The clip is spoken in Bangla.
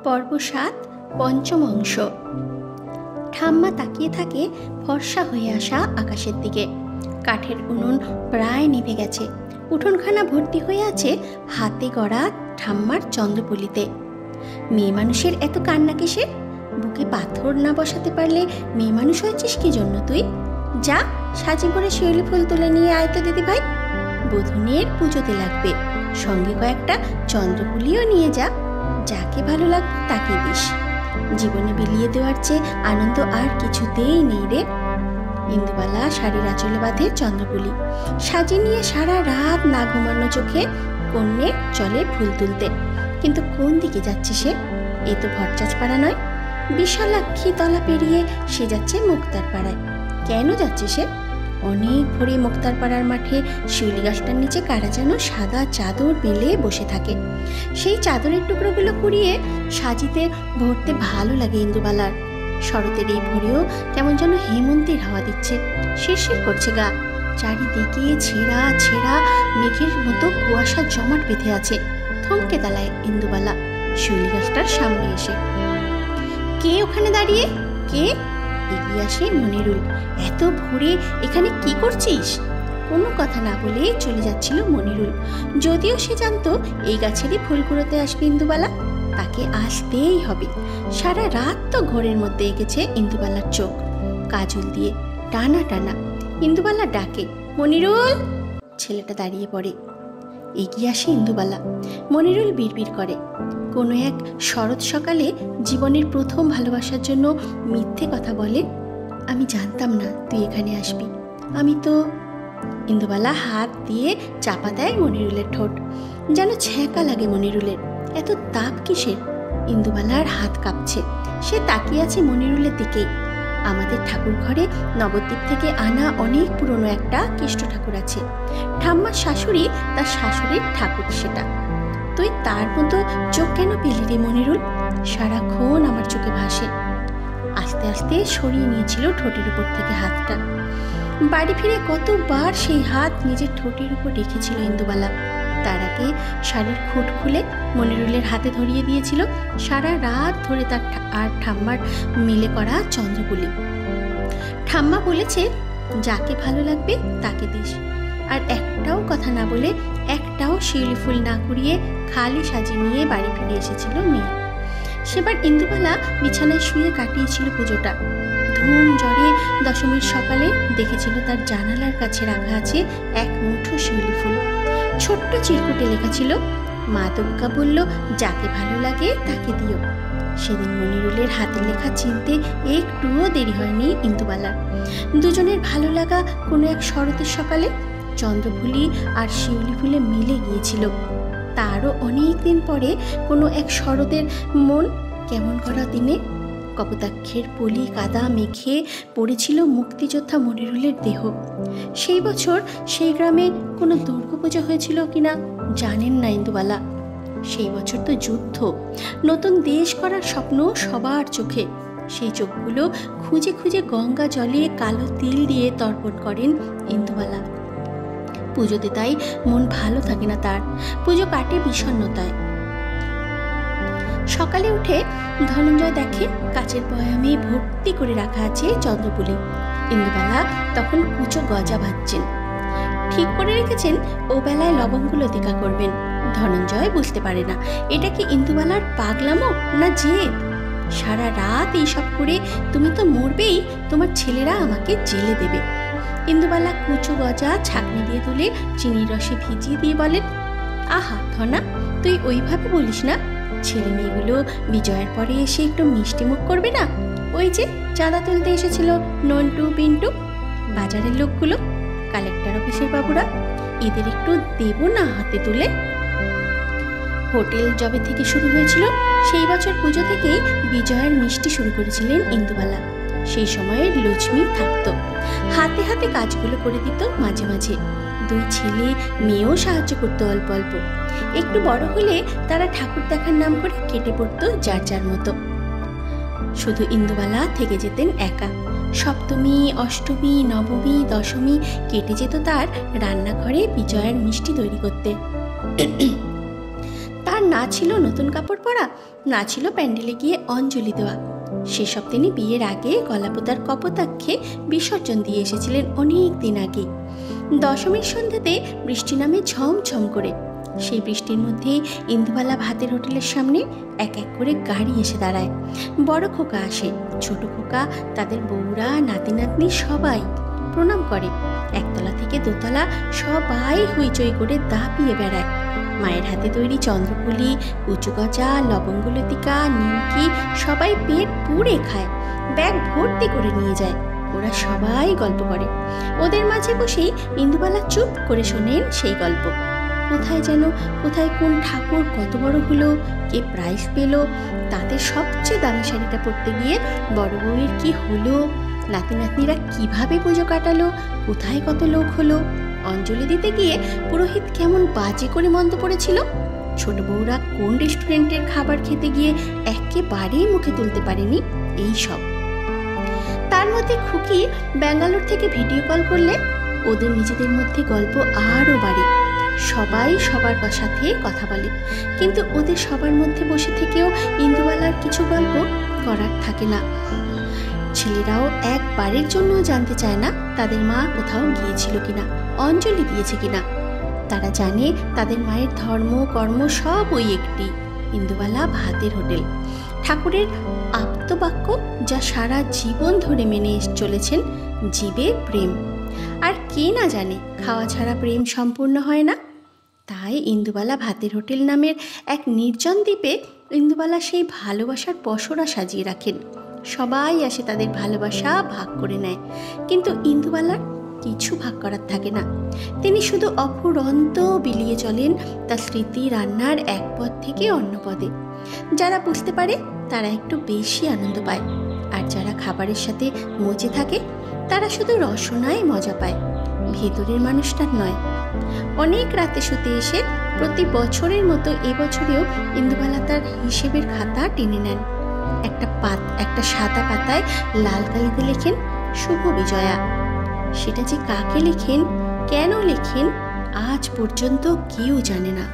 পর্ব ৭ পঞ্চম অংশ। ঠাম্মা তাকিয়ে থাকে ফর্সা হয়ে আসা আকাশের দিকে। কাঠের উনুন প্রায় নিভে গেছে। উঠোনখানা ভর্তি হয়ে আছে হাতে গড়া ঠাম্মার চন্দ্রপুলিতে। মেয়ে মানুষের এত কান্না কিসের? বুকে পাথর না বসাতে পারলে মেয়ে মানুষ হয়েছিস কি জন্য তুই? যা সাজি করে শিউলি ফুল তুলে নিয়ে আয় তো দিদি ভাই। বধূনের পুজোতে লাগবে, সঙ্গে কয়েকটা চন্দ্রপুলিও নিয়ে যা। যাকে ভালো লাগবে তাকে দিস। জীবনে বিলিয়ে দেওয়ার চেয়ে আনন্দ আর কিছুতেই নেই রে। ইন্দুবালা শাড়ির আঁচলে বাঁধে চন্দ্রপুলি, সাজি নিয়ে সারা রাত না ঘুমানো চোখে কন্যে চলে ফুল তুলতে। কিন্তু কোন দিকে যাচ্ছে সে? এই তো ভরচাজ পাড়া নয়, বিশালাক্ষী তলা পেরিয়ে সে যাচ্ছে মুক্তার পাড়ায়। কেন যাচ্ছে সে? অনেক ভোরে মুক্তার পাড়ার মাঠে শিউলি গাছটার নিচে কারা যেন সাদা চাদর বেলে বসে থাকে। সেই চাদরের টুকরোগুলো কুড়িয়ে সাজিতে ভরতে ভালো লাগে ইন্দুবালার। শরতের এই ভোরেও কেমন যেন হেমন্তের হাওয়া দিচ্ছে, শিরশির করছে গা। চারিদিকে ছেঁড়া ছেঁড়া মেঘের মতো কুয়াশা জমাট বেঁধে আছে। থমকে দাঁড়ায় ইন্দুবালা শিউলি গাছটার সামনে এসে। কে ওখানে দাঁড়িয়ে? কে? এগিয়ে আসে মনিরুল। এত ভোরে এখানে কি করছিস? কোনো কথা না বলে চলে যাচ্ছিল মনিরুল। যদিও সে জানতো এই গাছেরই ফুল কুড়োতে আসবে ইন্দুবালা, তাকে আসতেই হবে। সারা রাত তো ঘোরের মধ্যে এঁকেছে ইন্দুবালার চোখ কাজল দিয়ে টানা টানা। ইন্দুবালা ডাকে, মনিরুল। ছেলেটা দাঁড়িয়ে পড়ে। এগিয়ে আসে ইন্দুবালা। মনিরুল বিড়বিড় করে, কোনো এক শরৎ সকালে জীবনের প্রথম ভালোবাসার জন্য মিথ্যে কথা বলে। আমি জানতাম না তুই এখানে আসবি, আমি তো। ইন্দুবালা হাত দিয়ে চাপা দেয় মনিরুলের ঠোঁট। যেন ছ্যাঁকা লাগে মনিরুলের। এত তাপ কিসের? ইন্দুবালার হাত কাঁপছে। সে তাকিয়ে আছে মনিরুলের দিকেই। আমাদের ঠাকুর ঘরে নবদ্বীপ থেকে আনা অনেক পুরনো একটা কেষ্ট ঠাকুর আছে। ঠাম্মার শাশুড়ি তার শাশুড়ির ঠাকুর সেটা। তুই তার মতো চোখ কেন পেলি রে মনিরুল? সারাক্ষণ আমার চোখে ভাসে। আস্তে আস্তে সরিয়ে নিয়েছিল ঠোঁটের উপর থেকে হাতটা। বাড়ি ফিরে কতবার সেই হাত নিজের ঠোঁটের উপর রেখেছিল ইন্দুবালা। তার আগে শাড়ির খুঁট খুলে মনিরুলের হাতে ধরিয়ে দিয়েছিল সারা রাত ধরে তার আর ঠাম্মার মিলে করা চন্দ্রপুলি। ঠাম্মা বলেছে যাকে ভালো লাগবে তাকে দিস। আর একটাও কথা না বলে, একটাও শিউলি ফুল না কুড়িয়ে খালি সাজি নিয়ে বাড়ি ফিরে এসেছিল মেয়ে। সেবার ইন্দুবালা বিছানায় শুয়ে কাটিয়েছিল পুজোটা। ধুম জ্বরে দশমীর সকালে দেখেছিল তার জানালার কাছে রাখা আছে এক মুঠো শিউলি ফুল। ছোট্ট চিরকুটে লেখা ছিল, মা দুর্গা বলল যাকে ভালো লাগে তাকে দিও। সেদিন মনিরুলের হাতের লেখা চিনতে একটুও দেরি হয়নি ইন্দুবালার। দুজনের ভালো লাগা কোনো এক শরতের সকালে চন্দ্রফুলি আর শিউলি ফুলে মিলে গিয়েছিল। তারও অনেক দিন পরে কোনো এক শরতের মন কেমন করা দিনে কপোতাক্ষের পলি কাদা মেখে পড়েছিল মুক্তিযোদ্ধা মনিরুলের দেহ। সেই বছর সেই গ্রামে কোনো দুর্গাপূজা হয়েছিল কিনা জানেন না ইন্দুবালা। সেই বছর তো যুদ্ধ, নতুন দেশ করার স্বপ্ন সবার চোখে। সেই চোখগুলো খুঁজে খুঁজে গঙ্গা জলে কালো তিল দিয়ে তর্পণ করেন ইন্দুবালা। পুজোতে তাই মন ভালো থাকে না তার। পুজো কাটে বিষণ্ণতায়। সকালে উঠে ধনঞ্জয় দেখে কাচের বয়ামে ভর্তি করে রাখা আছে চন্দ্রপুলি। ইন্দুবালা তখন কুচো গজা ভাজছেন। ঠিক করে রেখেছেন ও বেলায় লবঙ্গ লতিকা করবেন। ধনঞ্জয় বুঝতে পারে না এটা কি ইন্দুবালার পাগলামো না জেদ। সারা রাত এইসব করে তুমি তো মরবেই, তোমার ছেলেরা আমাকে জেলে দেবে। ইন্দুবালা কুচো গজা ছাঁকনি দিয়ে তুলে চিনির রসে ভিজিয়ে দিয়ে বলেন, আহা ধনা, তুই ওইভাবে বলিস না। ছেলে মেয়েগুলো বিজয়ের পরে এসে একটু মিষ্টি মুখ করবে না? ওই যে চাঁদা তুলতে এসেছিল নন্টু পিন্টু, বাজারের লোকগুলো, কালেক্টর অফিসের বাবুরা, এদের একটু দেব না হাতে তুলে? হোটেল জবে থেকে শুরু হয়েছিল সেই বছর পুজো থেকেই বিজয়ের মিষ্টি শুরু করেছিলেন ইন্দুবালা। সেই সময়ে লক্ষ্মী থাকতো, হাতে হাতে কাজগুলো করে দিত মাঝে মাঝে। দুই ছেলে মেয়েও সাহায্য করতো অল্প অল্প। একটু বড় হলে তারা ঠাকুর দেখার নাম করে কেটে পড়তো যার যার মতো। শুধু ইন্দুবালা থেকে যেতেন একা। সপ্তমী, অষ্টমী, নবমী, দশমী কেটে যেত তার রান্নাঘরে বিজয়ের মিষ্টি তৈরি করতে। তার না ছিল নতুন কাপড় পরা, না ছিল প্যান্ডেলে গিয়ে অঞ্জলি দেওয়া। সেসব তিনি বিয়ের আগে কলাপোতার কপোতাক্ষে বিসর্জন দিয়ে এসেছিলেন অনেক দিন আগে। দশমীর সন্ধ্যাতে বৃষ্টি নামে ঝমঝম করে। সেই বৃষ্টির মধ্যেই ইন্দুবালা ভাতের হোটেলের সামনে এক এক করে গাড়ি এসে দাঁড়ায়। বড় খোকা আসে, ছোট খোকা, তাদের বউরা, নাতি নাতনি সবাই প্রণাম করে। একতলা থেকে দোতলা সবাই হইচই করে দাপিয়ে বেড়ায়। মায়ের হাতে তৈরি চন্দ্রপুলি, উঁচু গজা, লবঙ্গলতিকা, নিমকি সবাই পেট পুড়ে খায়, ব্যাগ ভর্তি করে নিয়ে যায়। ওরা সবাই গল্প করে। ওদের মাঝে বসেই ইন্দুবালা চুপ করে শোনেন সেই গল্প। কোথায় কোন ঠাকুর কত বড় হলো, কে প্রাইজ পেল, তাতে সবচেয়ে দামি শাড়িটা পরতে গিয়ে বড় বউয়ের কি হলো, নাতি নাতনিরা কিভাবে পুজো কাটালো, কোথায় কত লোক হলো, অঞ্জলি দিতে গিয়ে পুরোহিত কেমন বাজে করে মন্দ পড়েছিল, ছোট বউরা কোন রেস্টুরেন্টের খাবার খেতে গিয়ে একেবারেই মুখে তুলতে পারেনি, এই সব। তার মধ্যে খুকি ব্যাঙ্গালোর থেকে ভিডিও কল করলে ওদের নিজেদের মধ্যে গল্প আরও বাড়ে। সবাই সবার সাথে কথা বলে, কিন্তু ওদের সবার মধ্যে বসে থেকেও ইন্দুবালার কিছু গল্প করার থাকে না। ছেলেরাও একবারের জন্য জানতে চায় না তাদের মা কোথাও গিয়েছিল কিনা, অঞ্জলি দিয়েছে কিনা। তারা জানে তাদের মায়ের ধর্ম কর্ম সব ওই একটি, ইন্দুবালা ভাতের হোটেল। ঠাকুরের আপ্তবাক্য যা সারা জীবন ধরে মেনে চলেছেন, জীবে প্রেম। আর কে না জানে খাওয়া ছাড়া প্রেম সম্পূর্ণ হয় না। তাই ইন্দুবালা ভাতের হোটেল নামের এক নির্জন দ্বীপে ইন্দুবালা সেই ভালোবাসার পসরা সাজিয়ে রাখেন। সবাই আসে তাদের ভালোবাসা ভাগ করে নেয়, কিন্তু ইন্দুবালার কিছু ভাগ করার থাকে না। তিনি শুধু অফুরন্ত বিলিয়ে চলেন তার স্মৃতি রান্নার এক পদ থেকে অন্য পদে। যারা বুঝতে পারে তারা একটু বেশি আনন্দ পায়, আর যারা খাবারের সাথে মজে থাকে তারা শুধু রসনায় মজা পায়, ভেতরের মানুষটার নয়। অনেক রাতে শুতে এসে প্রতি বছরের মতো এবছরেও ইন্দুবালা তার হিসেবের খাতা টেনে নেন। একটা সাদা পাতায় লাল কালিতে লেখেন শুভ বিজয়া। সেটা যে কাকে লেখেন, কেন লেখেন, আজ পর্যন্ত কেউ জানে না।